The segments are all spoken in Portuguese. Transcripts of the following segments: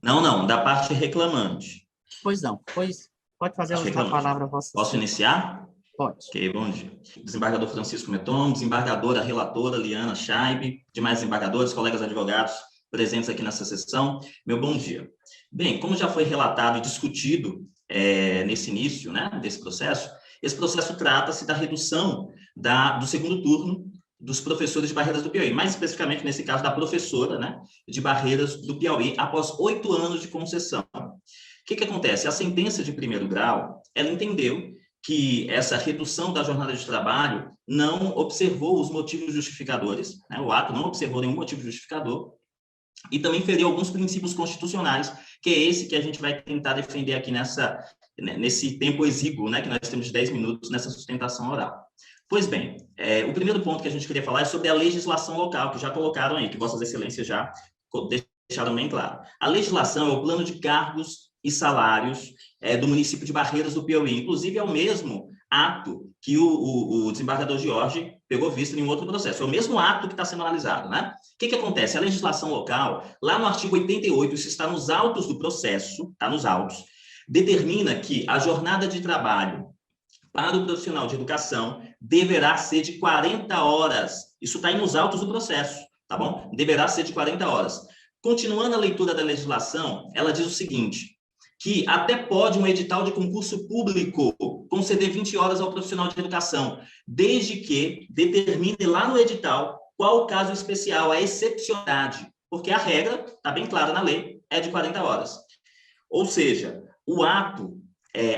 Não, não, da parte reclamante. Pois não, pois pode fazer Parte uso da reclamante. palavra, Vossa Posso Excelência. iniciar? Pode. Ok, bom dia. Desembargador Francisco Meton, desembargadora relatora Liana Scheib, demais desembargadores, colegas advogados presentes aqui nessa sessão, meu bom dia. Bem, como já foi relatado e discutido nesse início, né, desse processo, esse processo trata-se da redução do segundo turno dos professores de Barreiras do Piauí, mais especificamente nesse caso da professora, né, de Barreiras do Piauí, após 8 anos de concessão. O que acontece? A sentença de primeiro grau, ela entendeu que essa redução da jornada de trabalho não observou os motivos justificadores, né? O ato não observou nenhum motivo justificador, e também feriu alguns princípios constitucionais, que é esse que a gente vai tentar defender aqui nesse tempo exíguo, né, que nós temos de 10 minutos nessa sustentação oral. Pois bem, o primeiro ponto que a gente queria falar é sobre a legislação local, que já colocaram aí, que Vossas Excelências já deixaram bem claro. A legislação é o plano de cargos e salários do município de Barreiras do Piauí. Inclusive, é o mesmo ato que o desembargador Jorge pegou vista em um outro processo. É o mesmo ato que está sendo analisado, né? O que acontece? A legislação local, lá no artigo 88, isso está nos autos do processo, está nos autos, determina que a jornada de trabalho para o profissional de educação deverá ser de 40 horas. Isso está aí nos autos do processo, tá bom? Deverá ser de 40 horas. Continuando a leitura da legislação, ela diz o seguinte, que até pode um edital de concurso público conceder 20 horas ao profissional de educação, desde que determine lá no edital qual o caso especial, a excepcionalidade, porque a regra, está bem clara na lei, é de 40 horas. Ou seja, o ato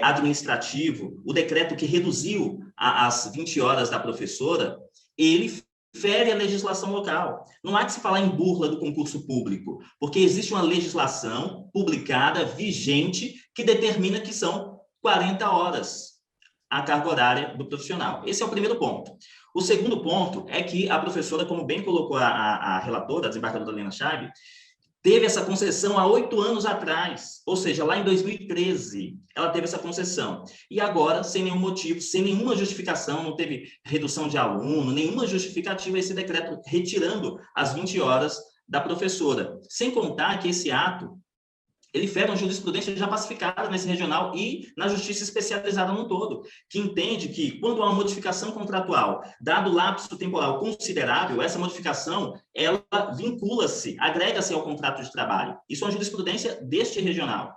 administrativo, o decreto que reduziu as 20 horas da professora, ele fere a legislação local. Não há que se falar em burla do concurso público, porque existe uma legislação publicada, vigente, que determina que são 40 horas a carga horária do profissional. Esse é o primeiro ponto. O segundo ponto é que a professora, como bem colocou a relatora, a desembargadora Liana Scheib, teve essa concessão há 8 anos atrás, ou seja, lá em 2013, ela teve essa concessão. E agora, sem nenhum motivo, sem nenhuma justificação, não teve redução de aluno, nenhuma justificativa, esse decreto retirando as 20 horas da professora. Sem contar que esse ato, ele fere uma jurisprudência já pacificada nesse regional e na justiça especializada no todo, que entende que, quando há uma modificação contratual, dado lapso temporal considerável, essa modificação, ela vincula-se, agrega-se ao contrato de trabalho. Isso é uma jurisprudência deste regional.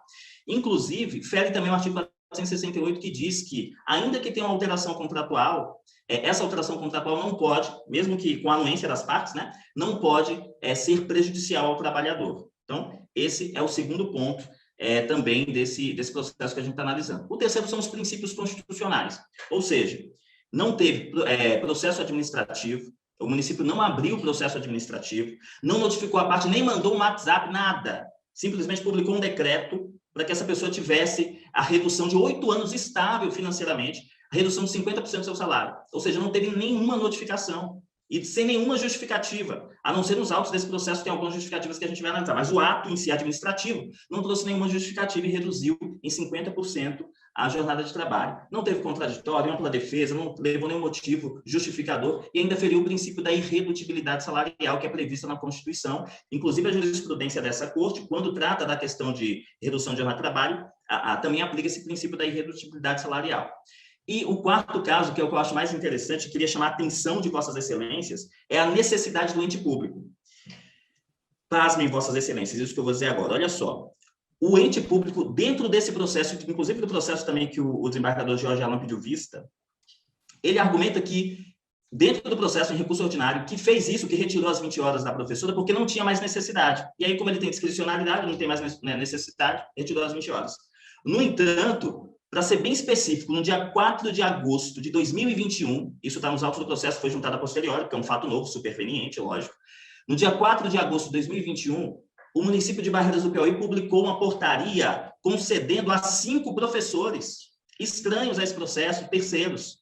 Inclusive, fere também o artigo 468, que diz que, ainda que tenha uma alteração contratual, essa alteração contratual não pode, mesmo que com a anuência das partes, né, não pode ser prejudicial ao trabalhador. Então, esse é o segundo ponto também desse processo que a gente está analisando. O terceiro são os princípios constitucionais, ou seja, não teve processo administrativo, o município não abriu o processo administrativo, não notificou a parte, nem mandou um WhatsApp, nada. Simplesmente publicou um decreto para que essa pessoa tivesse a redução de 8 anos estável financeiramente, a redução de 50% do seu salário. Ou seja, não teve nenhuma notificação. E sem nenhuma justificativa, a não ser nos autos desse processo, tem algumas justificativas que a gente vai analisar, mas o ato em si administrativo não trouxe nenhuma justificativa e reduziu em 50% a jornada de trabalho. Não teve contraditório, ampla defesa, não levou nenhum motivo justificador e ainda feriu o princípio da irredutibilidade salarial que é prevista na Constituição. Inclusive, a jurisprudência dessa corte, quando trata da questão de redução de jornada de trabalho, também aplica esse princípio da irredutibilidade salarial. E o quarto caso, que é o que eu acho mais interessante, queria chamar a atenção de Vossas Excelências, é a necessidade do ente público. Pasmem, Vossas Excelências, isso que eu vou dizer agora. Olha só, o ente público, dentro desse processo, inclusive do processo também que o desembargador Jorge Alan pediu vista, ele argumenta que, dentro do processo em recurso ordinário, que fez isso, que retirou as 20 horas da professora, porque não tinha mais necessidade. E aí, como ele tem discricionalidade, não tem mais necessidade, retirou as 20 horas. No entanto, para ser bem específico, no dia 4 de agosto de 2021, isso está nos autos do processo, foi juntado a posteriori, porque é um fato novo, superveniente, lógico. No dia 4 de agosto de 2021, o município de Barreiras do Piauí publicou uma portaria concedendo a 5 professores estranhos a esse processo, terceiros,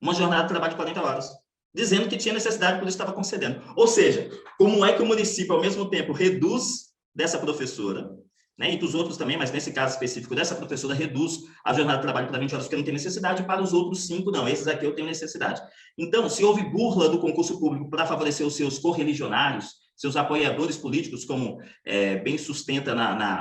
uma jornada de trabalho de 40 horas, dizendo que tinha necessidade, por isso estava concedendo. Ou seja, como é que o município, ao mesmo tempo, reduz dessa professora, né, e dos outros também, mas nesse caso específico dessa professora, reduz a jornada de trabalho para 20 horas porque não tem necessidade, e para os outros 5, não, esses aqui eu tenho necessidade. Então, se houve burla do concurso público para favorecer os seus correligionários, seus apoiadores políticos, como bem sustenta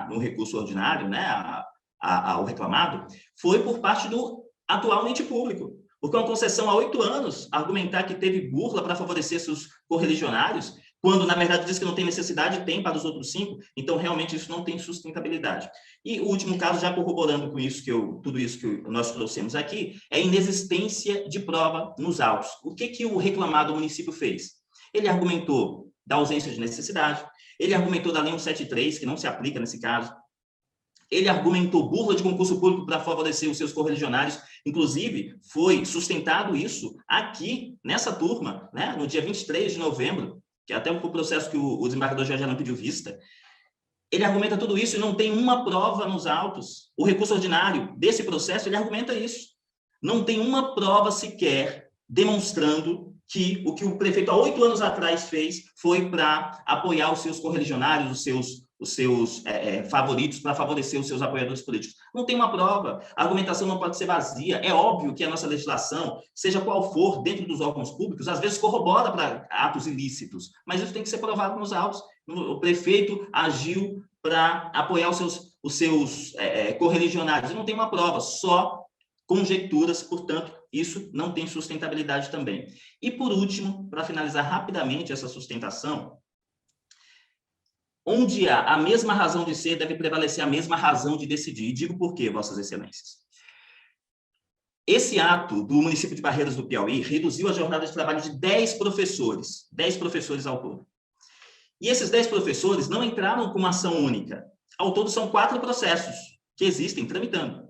no recurso ordinário, né, ao reclamado, foi por parte do atual ente público. Porque uma concessão há 8 anos, argumentar que teve burla para favorecer seus correligionários, quando, na verdade, diz que não tem necessidade, tem para os outros 5, então, realmente, isso não tem sustentabilidade. E o último caso, já corroborando com isso, tudo isso que nós trouxemos aqui, é a inexistência de prova nos autos. O que o reclamado município fez? Ele argumentou da ausência de necessidade, ele argumentou da Lei 173, que não se aplica nesse caso, ele argumentou burla de concurso público para favorecer os seus correligionários, inclusive foi sustentado isso aqui, nessa turma, né, no dia 23 de novembro, que é até o processo que o desembargador Jorge Alan pediu vista. Ele argumenta tudo isso e não tem uma prova nos autos. O recurso ordinário desse processo, ele argumenta isso. Não tem uma prova sequer demonstrando que o prefeito há 8 anos atrás fez foi para apoiar os seus correligionários, os seus favoritos, para favorecer os seus apoiadores políticos. Não tem uma prova. A argumentação não pode ser vazia. É óbvio que a nossa legislação, seja qual for, dentro dos órgãos públicos, às vezes corrobora para atos ilícitos, mas isso tem que ser provado nos autos. O prefeito agiu para apoiar os seus correligionários. Não tem uma prova, só conjecturas, portanto, isso não tem sustentabilidade também. E, por último, para finalizar rapidamente essa sustentação, onde há a mesma razão de ser, deve prevalecer a mesma razão de decidir. E digo por quê, Vossas Excelências. Esse ato do município de Barreiras do Piauí reduziu a jornada de trabalho de 10 professores ao todo. E esses 10 professores não entraram com uma ação única. Ao todo, são 4 processos que existem tramitando.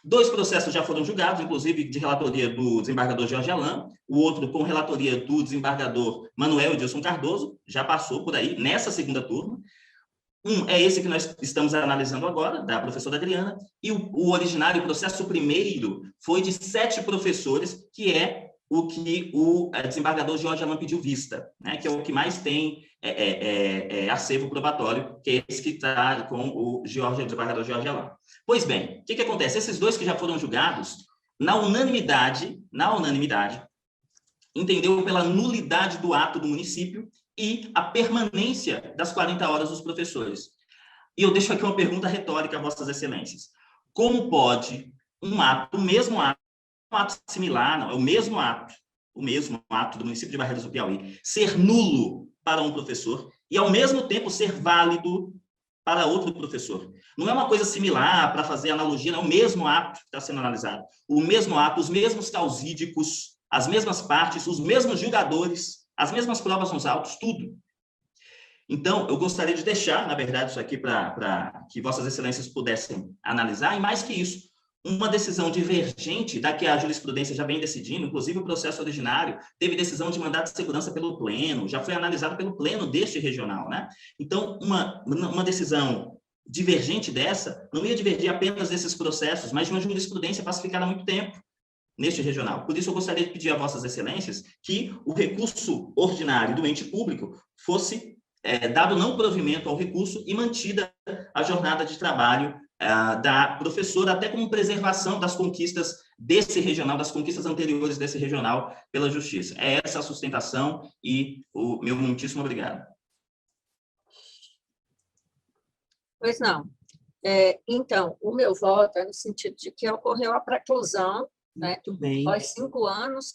2 processos já foram julgados, inclusive de relatoria do desembargador Jorge Alan, o outro com relatoria do desembargador Manuel Edilson Cardoso, já passou por aí, nessa segunda turma. Um é esse que nós estamos analisando agora, da professora Adriana, e o originário, o processo primeiro, foi de 7 professores, que é o que o desembargador Jorge Alan pediu vista, né, que é o que mais tem acervo probatório, que é esse que está com o desembargador Jorge Alan. Pois bem, o que acontece? Esses 2 que já foram julgados, na unanimidade, entendeu pela nulidade do ato do município e a permanência das 40 horas dos professores. E eu deixo aqui uma pergunta retórica a Vossas Excelências. Como pode o mesmo ato similar, não, é o mesmo ato do município de Barreiras do Piauí, ser nulo para um professor e, ao mesmo tempo, ser válido para outro professor? Não é uma coisa similar para fazer analogia, não é o mesmo ato que está sendo analisado. O mesmo ato, os mesmos causídicos, as mesmas partes, os mesmos julgadores, as mesmas provas nos autos, tudo. Então, eu gostaria de deixar, na verdade, isso aqui para que Vossas Excelências pudessem analisar, e mais que isso, uma decisão divergente da que a jurisprudência já vem decidindo, inclusive o processo originário teve decisão de mandado de segurança pelo pleno, já foi analisado pelo pleno deste regional, né? Então, uma decisão divergente dessa não ia divergir apenas desses processos, mas de uma jurisprudência pacificada há muito tempo neste regional. Por isso, eu gostaria de pedir a Vossas Excelências que o recurso ordinário do ente público fosse dado não provimento ao recurso e mantida a jornada de trabalho da professora, até como preservação das conquistas desse regional, das conquistas anteriores desse regional pela justiça. É essa a sustentação e o meu muitíssimo obrigado. Pois não. Então, o meu voto é no sentido de que ocorreu a preclusão, né, Muito bem. aos 5 anos,